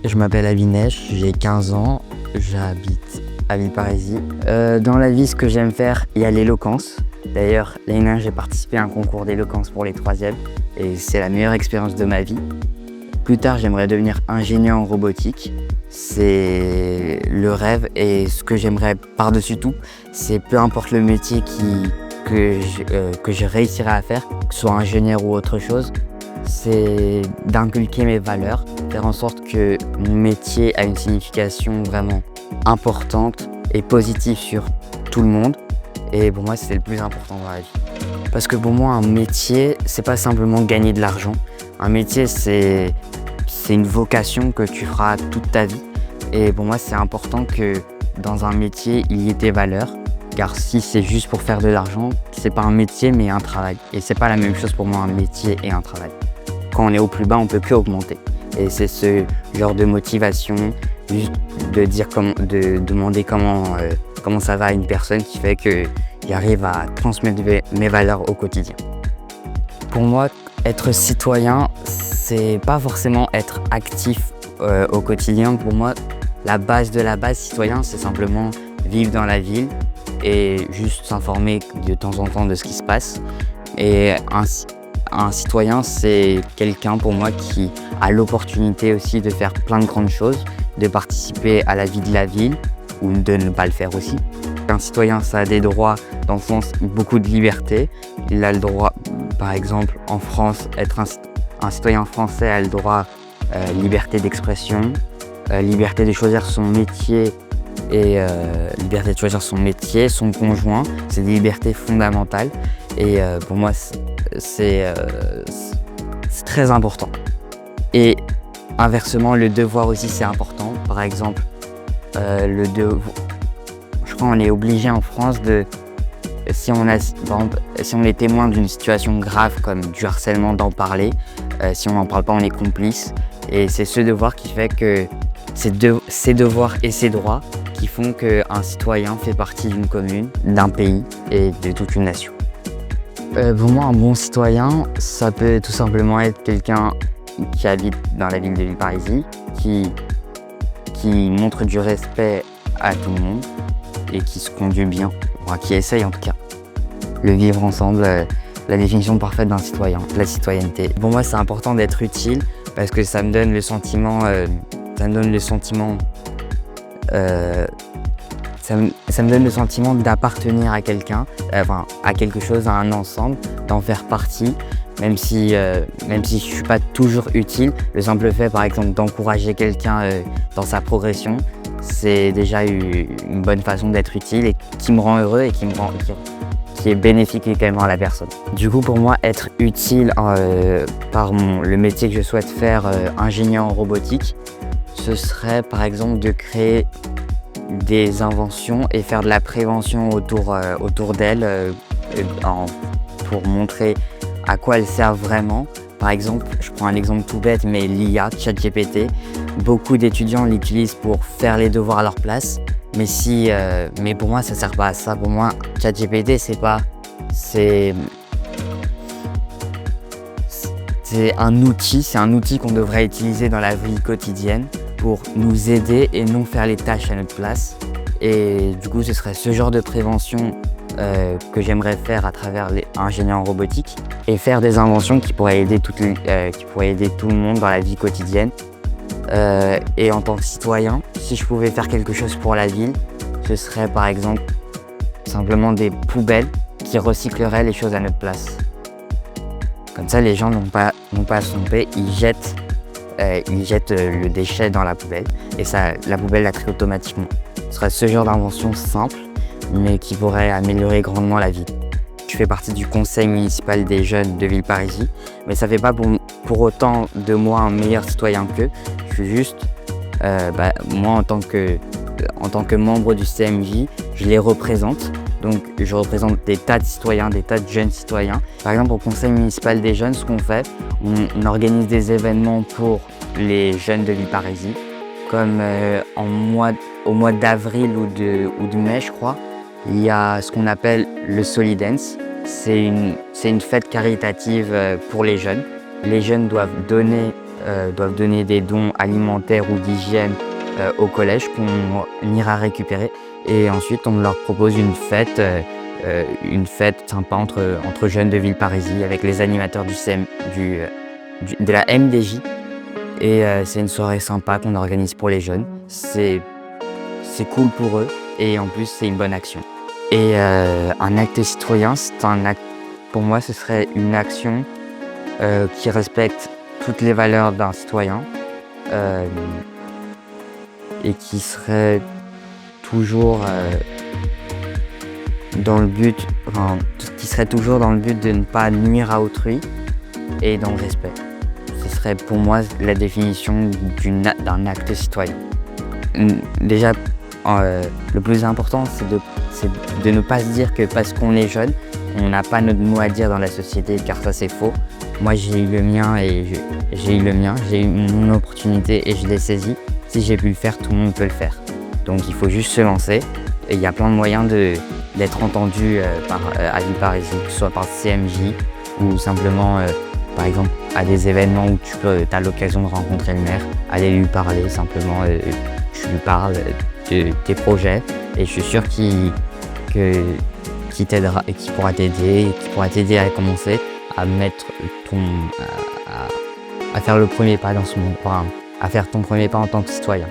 Je m'appelle Avinesh, j'ai 15 ans, j'habite à Villeparisis. Dans la vie, ce que j'aime faire, il y a l'éloquence. D'ailleurs, l'année dernière, j'ai participé à un concours d'éloquence pour les 3e et c'est la meilleure expérience de ma vie. Plus tard, j'aimerais devenir ingénieur en robotique. C'est le rêve et ce que j'aimerais par-dessus tout, c'est peu importe le métier que je réussirai à faire, que ce soit ingénieur ou autre chose, c'est d'inculquer mes valeurs, faire en sorte que mon métier a une signification vraiment importante et positive sur tout le monde. Et pour moi, c'est le plus important dans la vie. Parce que pour moi, un métier, c'est pas simplement gagner de l'argent. Un métier, c'est une vocation que tu feras toute ta vie. Et pour moi, c'est important que dans un métier, il y ait tes valeurs. Car si c'est juste pour faire de l'argent, c'est pas un métier mais un travail. Et c'est pas la même chose pour moi, un métier et un travail. Quand on est au plus bas, on peut que augmenter. Et c'est ce genre de motivation, juste de demander comment ça va à une personne qui fait qu'il arrive à transmettre mes valeurs au quotidien. Pour moi, être citoyen, c'est pas forcément être actif au quotidien. Pour moi, la base de la base citoyen, c'est simplement vivre dans la ville et juste s'informer de temps en temps de ce qui se passe. Et un citoyen, c'est quelqu'un pour moi qui a l'opportunité aussi de faire plein de grandes choses, de participer à la vie de la ville ou de ne pas le faire aussi. Un citoyen, ça a des droits dans le sens beaucoup de liberté. Il a le droit, par exemple, en France, être un citoyen français a le droit liberté d'expression, liberté de choisir son métier et liberté de choisir son métier, son conjoint. C'est des libertés fondamentales et pour moi, c'est très important. Et inversement, le devoir aussi, c'est important. Par exemple, je crois qu'on est obligé en France si on est témoin d'une situation grave comme du harcèlement, d'en parler. Si on n'en parle pas, on est complice. Et c'est ce devoir qui fait que ces devoirs et ces droits qui font qu'un citoyen fait partie d'une commune, d'un pays et de toute une nation. Pour moi, un bon citoyen, ça peut tout simplement être quelqu'un qui habite dans la ville de Villeparisis, qui montre du respect à tout le monde et qui se conduit bien, enfin, qui essaye en tout cas. Le vivre ensemble, la définition parfaite d'un citoyen, la citoyenneté. Pour moi, c'est important d'être utile parce que ça me donne le sentiment, d'appartenir à quelqu'un, à quelque chose, à un ensemble, d'en faire partie, même si je suis pas toujours utile. Le simple fait, par exemple, d'encourager quelqu'un dans sa progression, c'est déjà une bonne façon d'être utile et qui me rend heureux et qui est bénéfique également à la personne. Du coup, pour moi, être utile par le métier que je souhaite faire, ingénieur en robotique, ce serait par exemple de créer des inventions et faire de la prévention autour d'elles pour montrer à quoi elles servent vraiment. Par exemple, je prends un exemple tout bête, mais l'IA, ChatGPT, beaucoup d'étudiants l'utilisent pour faire les devoirs à leur place. Mais pour moi, ça ne sert pas à ça. Pour moi, ChatGPT, c'est un outil qu'on devrait utiliser dans la vie quotidienne pour nous aider et non faire les tâches à notre place. Et du coup, ce serait ce genre de prévention que j'aimerais faire à travers les ingénieurs en robotique et faire des inventions qui pourraient aider tout le monde dans la vie quotidienne. Et en tant que citoyen, si je pouvais faire quelque chose pour la ville, ce serait par exemple simplement des poubelles qui recycleraient les choses à notre place. Comme ça, les gens n'ont pas à se tromper, ils jettent le déchet dans la poubelle et la poubelle la trie automatiquement. Ce serait ce genre d'invention simple, mais qui pourrait améliorer grandement la vie. Je fais partie du conseil municipal des jeunes de Villeparisis, mais ça ne fait pas pour autant de moi un meilleur citoyen qu'eux. Je suis juste, moi en tant que membre du CMJ, je les représente. Donc je représente des tas de citoyens, des tas de jeunes citoyens. Par exemple, au conseil municipal des jeunes, ce qu'on fait, on organise des événements pour les jeunes de Villeparisis, comme au mois d'avril ou de mai, je crois. Il y a ce qu'on appelle le Solidance. C'est une fête caritative pour les jeunes. Les jeunes doivent donner doivent donner des dons alimentaires ou d'hygiène au collège qu'on ira récupérer. Et ensuite, on leur propose une fête sympa entre jeunes de Villeparisis avec les animateurs de la MDJ. Et c'est une soirée sympa qu'on organise pour les jeunes. C'est cool pour eux et en plus, c'est une bonne action. Et un acte citoyen, pour moi, ce serait une action qui respecte toutes les valeurs d'un citoyen et qui serait toujours dans le but de ne pas nuire à autrui et dans le respect. Ce serait pour moi la définition d'un acte citoyen. Déjà, le plus important, c'est de ne pas se dire que parce qu'on est jeune, on n'a pas notre mot à dire dans la société, car ça c'est faux. Moi j'ai eu le mien j'ai eu mon opportunité et je l'ai saisi. Si j'ai pu le faire, tout le monde peut le faire. Donc il faut juste se lancer. Et il y a plein de moyens d'être entendu à Villeparisis, que ce soit par CMJ ou simplement par exemple à des événements où tu as l'occasion de rencontrer le maire, aller lui parler simplement, tu lui parles de tes projets et je suis sûr qu'il t'aidera et qu'il pourra t'aider à commencer à mettre à faire le premier pas dans ce monde, à faire ton premier pas en tant que citoyen.